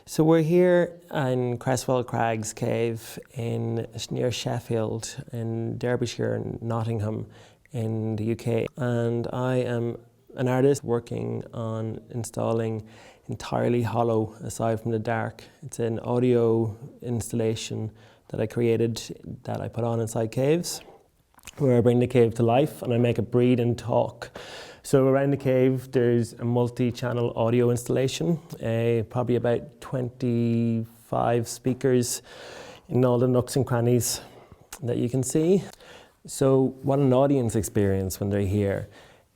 So we're here in Creswell Crags cave near Sheffield in Derbyshire and Nottingham in the UK. And I am an artist working on installing entirely hollow aside from the dark. It's an audio installation that I created that I put on inside caves, where I bring the cave to life and I make it breathe and talk. So around the cave there's a multi-channel audio installation, probably about 25 speakers in all the nooks and crannies that you can see. So what an audience experience when they're here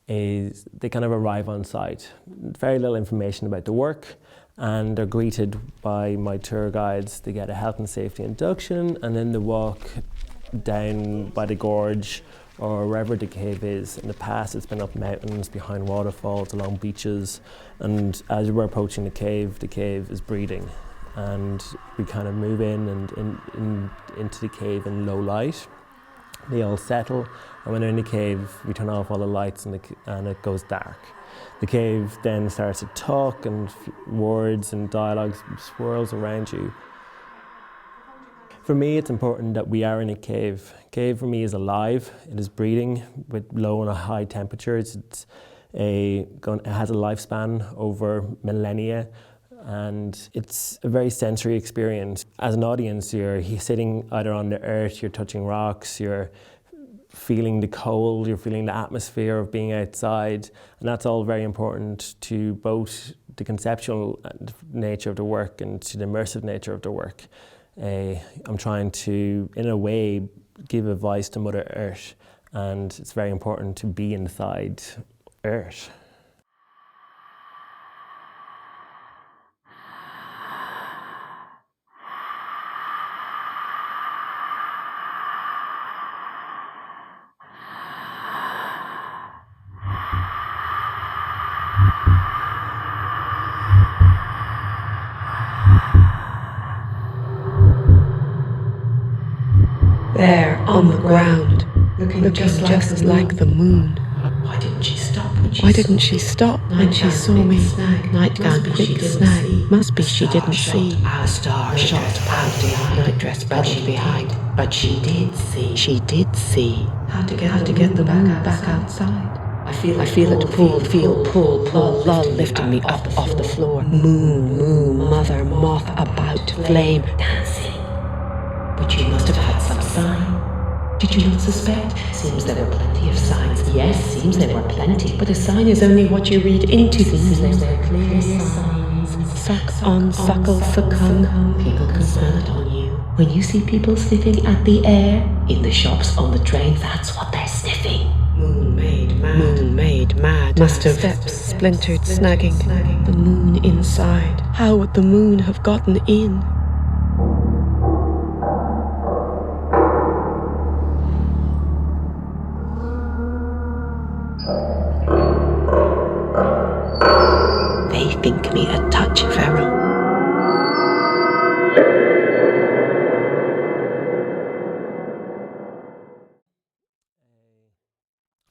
is they kind of arrive on site. Very little information about the work, and they're greeted by my tour guides. They get a health and safety induction, and then they walk down by the gorge or wherever the cave is. In the past it's been up mountains, behind waterfalls, along beaches, and as we're approaching the cave is breathing. And we kind of move in and into the cave in low light. They all settle, and when they're in the cave we turn off all the lights and it goes dark. The cave then starts to talk, and words and dialogue swirls around you. For me, it's important that we are in a cave. Cave for me is alive. It is breathing with low and high temperatures. It has a lifespan over millennia, and it's a very sensory experience. As an audience, you're sitting either on the earth, you're touching rocks, you're feeling the cold, you're feeling the atmosphere of being outside, and that's all very important to both the conceptual nature of the work and to the immersive nature of the work. I'm trying to, in a way, give a voice to Mother Earth, and it's very important to be inside Earth. There, on the ground, looking just like the moon. Why didn't she stop when she saw me? Nightgown, quick snag. Must be she didn't see. Our star shot out behind. Nightdress buried behind. But she did see. She did see. How to get the moon back outside. I feel it pull, lifting me up off the floor. Moon, mother moth about flame. Dancing. But you must have had some sign. Did you not suspect? Seems there were plenty of signs. Yes, seems there were plenty. But a sign is only what you read into things. Seems there were clear signs. Suck on, suckle, succumb. People can smell it on you. When you see people sniffing at the air, in the shops, on the train, that's what they're sniffing. Moon made mad. Must have steps splintered, snagging. The moon inside. How would the moon have gotten in? They think me a touch feral.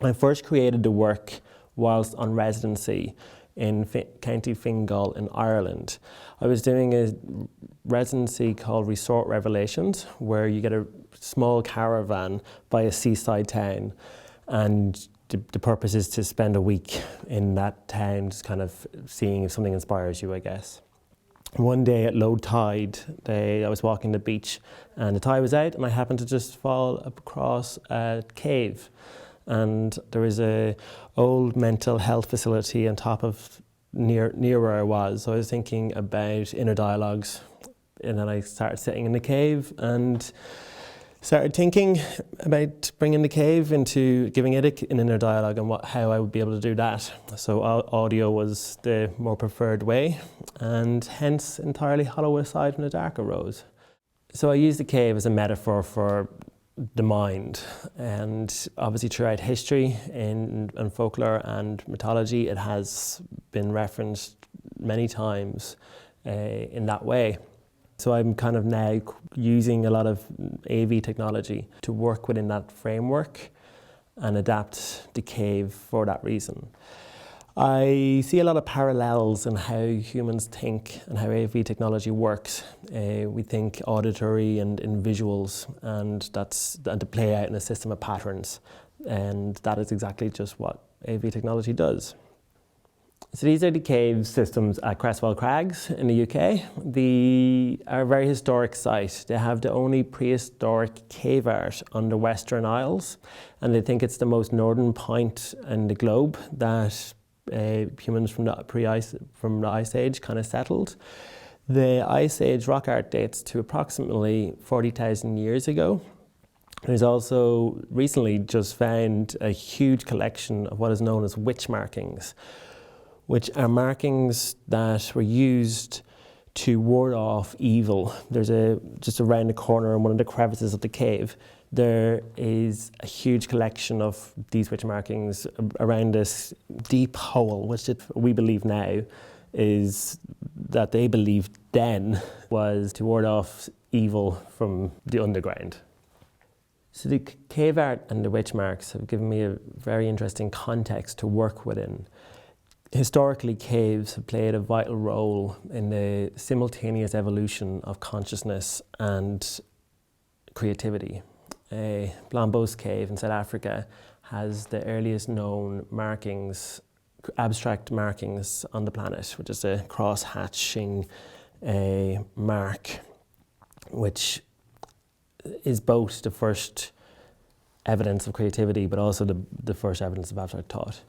I first created the work whilst on residency in County Fingal in Ireland. I was doing a residency called Resort Revelations, where you get a small caravan by a seaside town, and the purpose is to spend a week in that town, just kind of seeing if something inspires you, I guess. One day at low tide, I was walking the beach and the tide was out, and I happened to just fall across a cave. And there was a old mental health facility on top of near where I was. So I was thinking about inner dialogues, and then I started sitting in the cave and started thinking about bringing the cave into giving it an inner dialogue and how I would be able to do that. So audio was the more preferred way, and hence entirely hollow aside from the dark arose. So I used the cave as a metaphor for the mind, and obviously throughout history and folklore and mythology it has been referenced many times in that way. So I'm kind of now using a lot of AV technology to work within that framework and adapt the cave for that reason. I see a lot of parallels in how humans think and how AV technology works. We think auditory and in visuals, and to play out in a system of patterns. And that is exactly just what AV technology does. So these are the cave systems at Creswell Crags in the UK. They are a very historic site. They have the only prehistoric cave art on the Western Isles, and they think it's the most northern point in the globe that humans from the Ice Age kind of settled. The Ice Age rock art dates to approximately 40,000 years ago. There's also recently just found a huge collection of what is known as witch markings, which are markings that were used to ward off evil. There's just around the corner in one of the crevices of the cave, there is a huge collection of these witch markings around this deep hole, which we believe now is that they believed then was to ward off evil from the underground. So the cave art and the witch marks have given me a very interesting context to work within. Historically, caves have played a vital role in the simultaneous evolution of consciousness and creativity. Blombos Cave in South Africa has the earliest known markings, abstract markings on the planet, which is a cross-hatching mark, which is both the first evidence of creativity, but also the first evidence of abstract thought.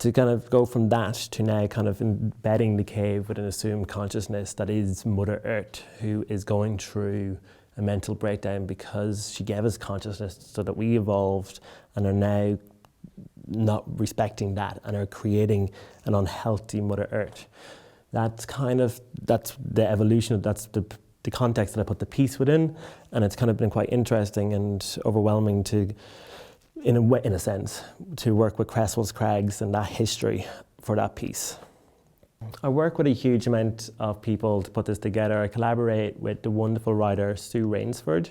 To kind of go from that to now kind of embedding the cave with an assumed consciousness that is Mother Earth, who is going through a mental breakdown because she gave us consciousness so that we evolved and are now not respecting that and are creating an unhealthy Mother Earth. That's the evolution, that's the context that I put the piece within, and it's kind of been quite interesting and overwhelming in a sense, to work with Creswell Crags and that history for that piece. I work with a huge amount of people to put this together. I collaborate with the wonderful writer Sue Rainsford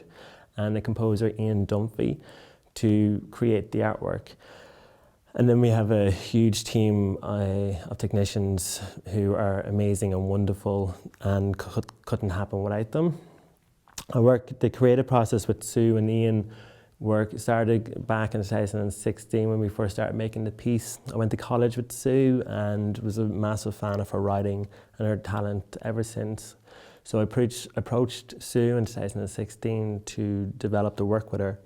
and the composer Ian Dunphy to create the artwork. And then we have a huge team of technicians who are amazing and wonderful and couldn't happen without them. I work the creative process with Sue and Ian started back in 2016 when we first started making the piece. I went to college with Sue and was a massive fan of her writing and her talent ever since. So I approached Sue in 2016 to develop the work with her.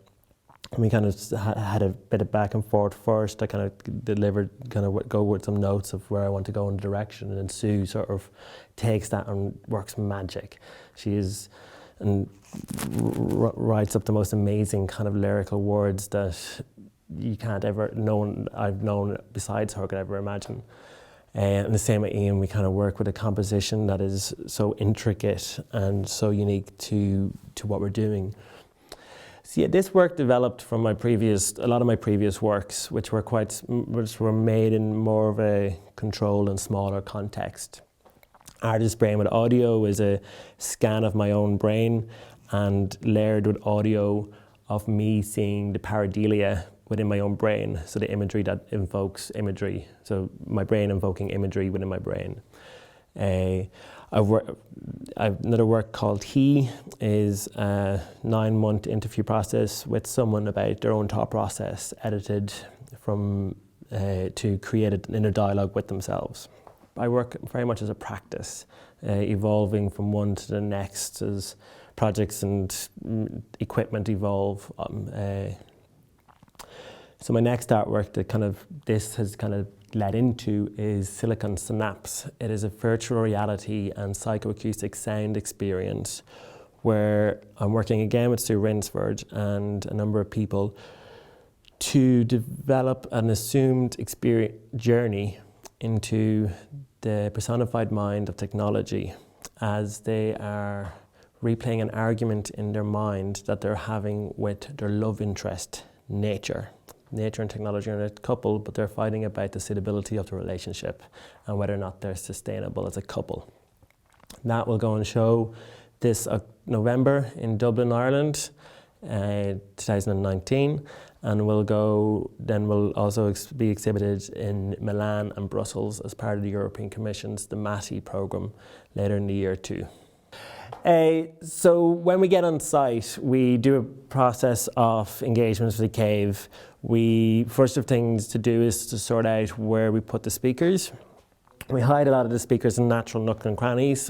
And we kind of had a bit of back and forth first. I kind of go with some notes of where I want to go in the direction, and then Sue sort of takes that and works magic. And writes up the most amazing kind of lyrical words that I've known besides her could ever imagine. And the same with Ian, we kind of work with a composition that is so intricate and so unique to what we're doing. So yeah, this work developed from a lot of my previous works, which were made in more of a controlled and smaller context. Artist Brain with Audio is a scan of my own brain and layered with audio of me seeing the pareidolia within my own brain, so the imagery that invokes imagery, so my brain invoking imagery within my brain. Another work called He is a 9-month interview process with someone about their own thought process, edited to create an inner dialogue with themselves. I work very much as a practice, evolving from one to the next as projects and equipment evolve. So my next artwork that this has led into is Silicon Synapse. It is a virtual reality and psychoacoustic sound experience where I'm working again with Sue Rainsford and a number of people to develop an assumed journey into the personified mind of technology as they are replaying an argument in their mind that they're having with their love interest, nature. Nature and technology are a couple, but they're fighting about the suitability of the relationship and whether or not they're sustainable as a couple. That will go and show this November in Dublin, Ireland, 2019. and we'll also be exhibited in Milan and Brussels as part of the European Commission's the MATI programme later in the year too. So when we get on site, we do a process of engagement for the cave. First of things to do is to sort out where we put the speakers. We hide a lot of the speakers in natural nooks and crannies,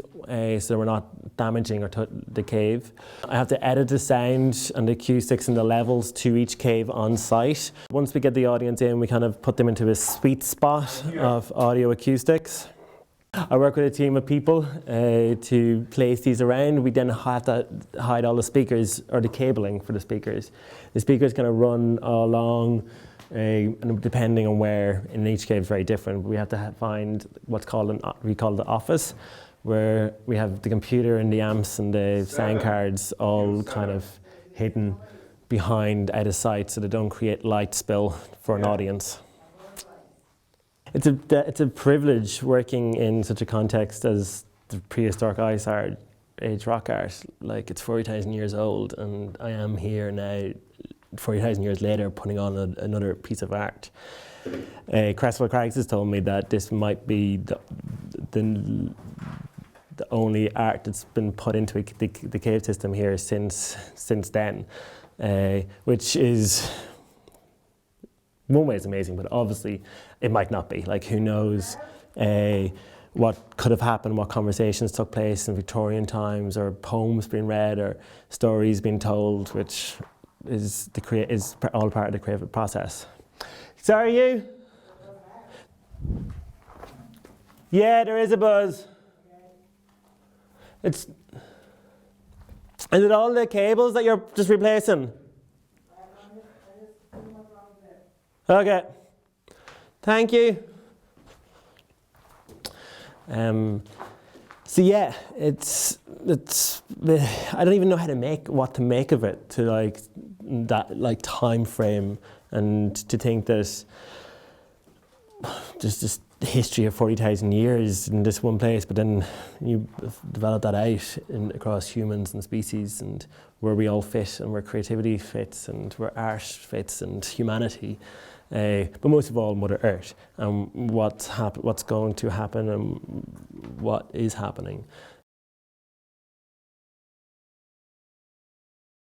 so we're not damaging the cave. I have to edit the sound and the acoustics and the levels to each cave on site. Once we get the audience in, we kind of put them into a sweet spot of audio acoustics. I work with a team of people to place these around. We then have to hide all the speakers, or the cabling for the speakers. The speakers kind of run along, and depending on where, in each cave is very different. We have to find what's called we call the office, where we have the computer and the amps and the sound cards all kind of hidden behind, out of sight, so they don't create light spill for an audience. It's a privilege working in such a context as the prehistoric ice age rock art. Like, it's 40,000 years old, and I am here now 40,000 years later putting on another piece of art. Creswell Crags has told me that this might be the only art that's been put into the cave system here since then, which is, one way it's amazing, but obviously it might not be. Like, who knows what could have happened, what conversations took place in Victorian times, or poems being read, or stories being told, which is all part of the creative process. Sorry, you? Yeah, there is a buzz. Is it all the cables that you're just replacing? Okay. Thank you. So yeah, it's I don't even know what to make of it, to like that like time frame, and to think that there's this history of 40,000 years in this one place, but then you develop that out across humans and species, and where we all fit, and where creativity fits, and where art fits, and humanity. But most of all, Mother Earth, and what's going to happen, and what is happening.